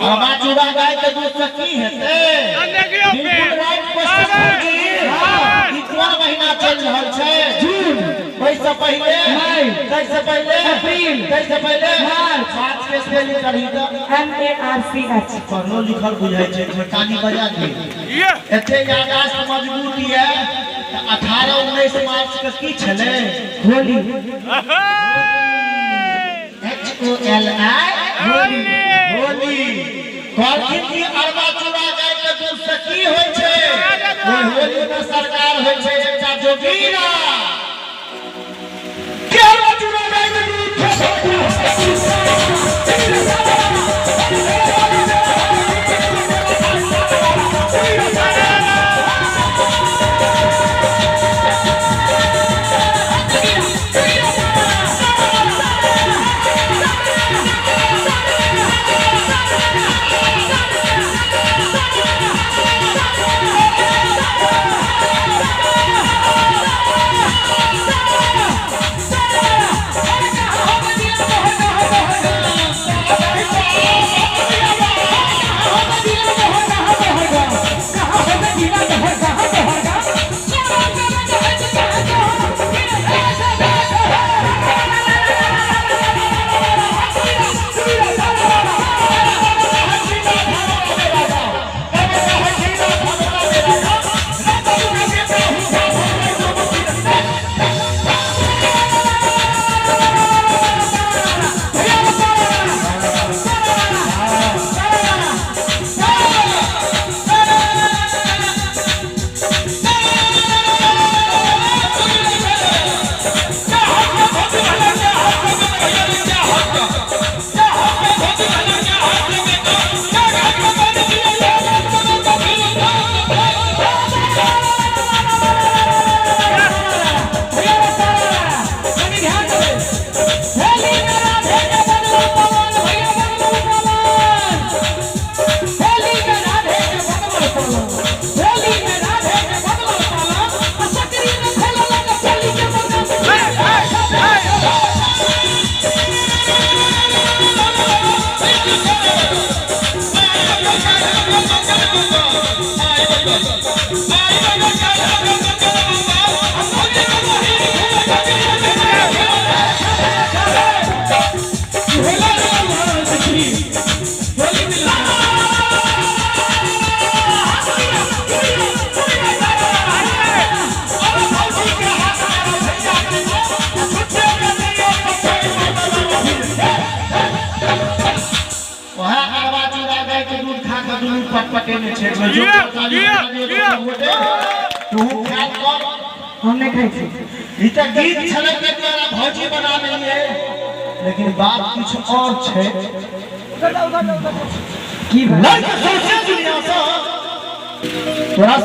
अरबा चूड़ा गाय के दूध से की हेते बिल्कुल राइट क्वेश्चन जी ई कोन महीना चल रहल छै जून कैसे पहले मई कैसे पहले अप्रैल कैसे पहले मार्च मार्च के स्पेलिंग करी त MARCH पढ़लो लिखल बुझाय छै कानी बजा दे एते याददाश्त मजबूत है 18 19 मार्च के की छले होली HOLI होली कहलखिन कि अरबा चूड़ा गाय के दूध से की होय छै ओय होली में सरकार होय छै एकटा जोगीरा के अरबा चूड़ा गाय के दूध पटपटे छे जो तू ख्याल कर हमने खाई थी ई त गीत छले के द्वारा भौजी बना देलिए लेकिन बात कुछ और छे की लड़का सोचे दुनिया से तोरा